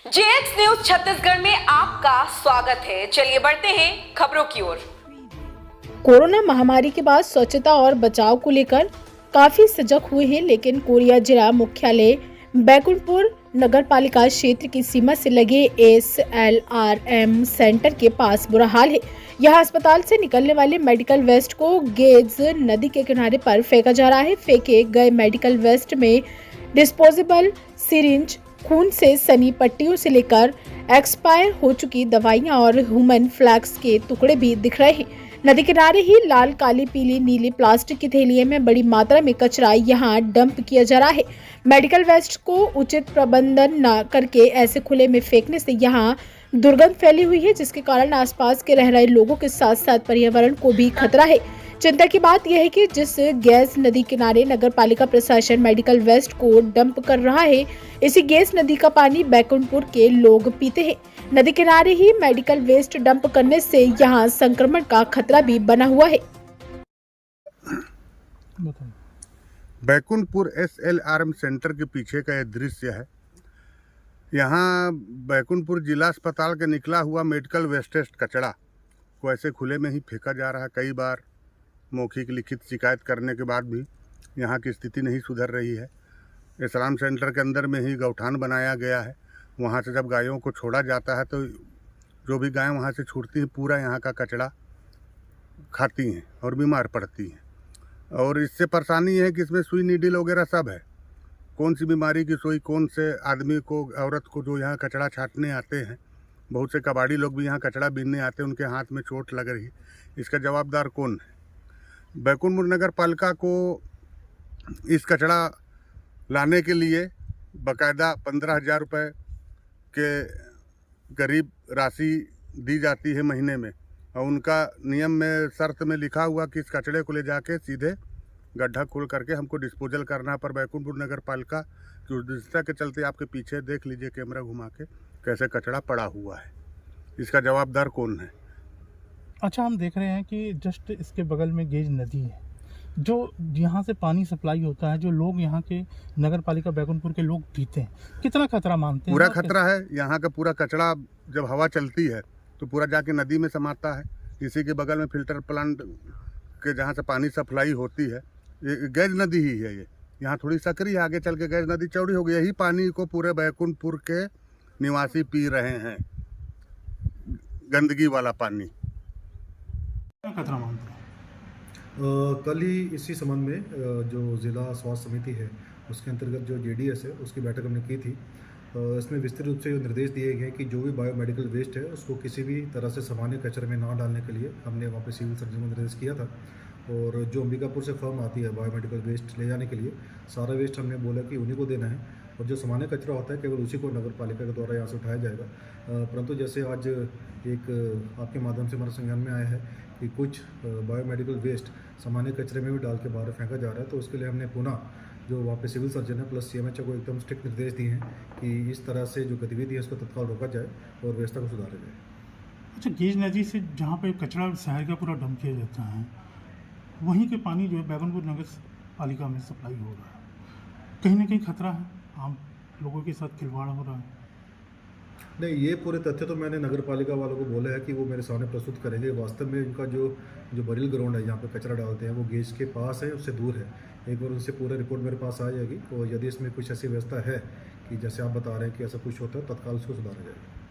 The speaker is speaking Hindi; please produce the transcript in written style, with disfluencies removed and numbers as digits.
जेएक्स न्यूज छत्तीसगढ़ में आपका स्वागत है। चलिए बढ़ते हैं खबरों की ओर। कोरोना महामारी के बाद स्वच्छता और बचाव को लेकर काफी सजग हुए हैं, लेकिन कोरिया जिला मुख्यालय बैकुंठपुर नगर पालिका क्षेत्र की सीमा से लगे एसएलआरएम सेंटर के पास बुरा हाल है। यहां अस्पताल से निकलने वाले मेडिकल वेस्ट को गेज नदी के किनारे पर फेंका जा रहा है। फेंके गए मेडिकल वेस्ट में डिस्पोजेबल सिरिंज, खून से सनी पट्टियों से लेकर एक्सपायर हो चुकी दवाइयां और ह्यूमन फ्लैक्स के टुकड़े भी दिख रहे हैं। नदी किनारे ही लाल, काली, पीली, नीली प्लास्टिक की थैलियों में बड़ी मात्रा में कचरा यहां डंप किया जा रहा है। मेडिकल वेस्ट को उचित प्रबंधन न करके ऐसे खुले में फेंकने से यहां दुर्गंध फैली हुई है, जिसके कारण आसपास के रह रहे लोगों के साथ साथ पर्यावरण को भी खतरा है। चिंता की बात यह है कि जिस गैस नदी किनारे नगर पालिका प्रशासन मेडिकल वेस्ट को डंप कर रहा है, इसी गैस नदी का पानी बैकुंठपुर के लोग पीते हैं। नदी किनारे ही मेडिकल वेस्ट डंप करने से यहां संक्रमण का खतरा भी बना हुआ है। बैकुंठपुर एसएलआरएम सेंटर के पीछे का यह दृश्य है। यहाँ बैकुंठपुर जिला अस्पताल का निकला हुआ मेडिकल वेस्टेज कचरा को ऐसे खुले में ही फेंका जा रहा है। कई बार मौखिक लिखित शिकायत करने के बाद भी यहाँ की स्थिति नहीं सुधर रही है। एसएलआरएम सेंटर के अंदर में ही गौठान बनाया गया है। वहाँ से जब गायों को छोड़ा जाता है तो जो भी गायें वहाँ से छूटती हैं पूरा यहाँ का कचरा खाती हैं और बीमार पड़ती हैं। और इससे परेशानी है कि इसमें सुई नीडल वगैरह सब है। कौन सी बीमारी की सुई कौन से आदमी को, औरत को जो यहाँ कचरा छाटने आते हैं, बहुत से कबाड़ी लोग भी यहाँ कचरा बीनने आते हैं, उनके हाथ में चोट लग रही। इसका जवाबदार कौन है? बैकुंठपुर नगर पालिका को इस कचरा लाने के लिए बाकायदा 15,000 रुपये के करीब राशि दी जाती है महीने में, और उनका नियम में शर्त में लिखा हुआ कि इस कचरे को ले जाके सीधे गड्ढा खोल करके हमको डिस्पोजल करना। पर बैकुंठपुर नगर पालिका की उद्देश्यता के चलते आपके पीछे देख लीजिए कैमरा घुमा के कैसे कचरा पड़ा हुआ है। इसका जवाबदार कौन है? अच्छा, हम देख रहे हैं कि जस्ट इसके बगल में गेज नदी है, जो यहाँ से पानी सप्लाई होता है, जो लोग यहाँ के नगर पालिका बैकुंठपुर के लोग पीते हैं। कितना खतरा मानते हैं? पूरा खतरा है। यहाँ का पूरा कचरा जब हवा चलती है तो पूरा जाके नदी में समाता है। इसी के बगल में फिल्टर प्लांट के जहाँ से पानी सप्लाई होती है, ये गैज नदी ही है। ये यहाँ थोड़ी सकरी है, आगे चल के गैज नदी चौड़ी हो गई। यही पानी को पूरे बैकुंठपुर के निवासी पी रहे हैं, गंदगी वाला पानी। खतरा मानते हैं? कल ही इसी संबंध में जो जिला स्वास्थ्य समिति है उसके अंतर्गत जो जेडीएस है उसकी बैठक हमने की थी। इसमें विस्तृत रूप से निर्देश दिए गए कि जो भी बायोमेडिकल वेस्ट है उसको किसी भी तरह से सामान्य कचरे में ना डालने के लिए हमने वहाँ पे सिविल सर्जन को निर्देश किया था। और जो अंबिकापुर से फर्म आती है बायोमेडिकल वेस्ट ले जाने के लिए, सारा वेस्ट हमने बोला कि उन्हीं को देना है, और जो सामान्य कचरा होता है केवल उसी को नगर पालिका के द्वारा यहाँ से उठाया जाएगा। परंतु जैसे आज एक आपके माध्यम से हमारे संज्ञान में आया है कि कुछ बायोमेडिकल वेस्ट सामान्य कचरे में भी डाल के बाहर फेंका जा रहा है, तो उसके लिए हमने पुनः जो वहाँ पे सिविल सर्जन है प्लस सीएमएचओ को एकदम स्ट्रिक्ट निर्देश दिए हैं कि इस तरह से जो गतिविधि है उसको तत्काल रोका जाए और व्यवस्था को सुधारा जाए। अच्छा, गेज नदी से जहाँ पे कचरा शहर का पूरा डंप किया जाता है, वहीं के पानी जो है बैकुंठपुर नगर पालिका में सप्लाई हो रहा है। कहीं ना कहीं खतरा है, आम लोगों के साथ खिलवाड़ हो रहा है। नहीं, ये पूरे तथ्य तो मैंने नगर पालिका वालों को बोला है कि वो मेरे सामने प्रस्तुत करेंगे। वास्तव में इनका जो बरिल ग्राउंड है जहाँ पे कचरा डालते हैं वो गेज के पास है, उससे दूर है। एक बार उनसे पूरा रिपोर्ट मेरे पास आ जाएगी, और यदि इसमें कुछ ऐसी व्यवस्था है कि जैसे आप बता रहे हैं कि ऐसा कुछ होता है, तत्काल उसको सुधारा जाएगा।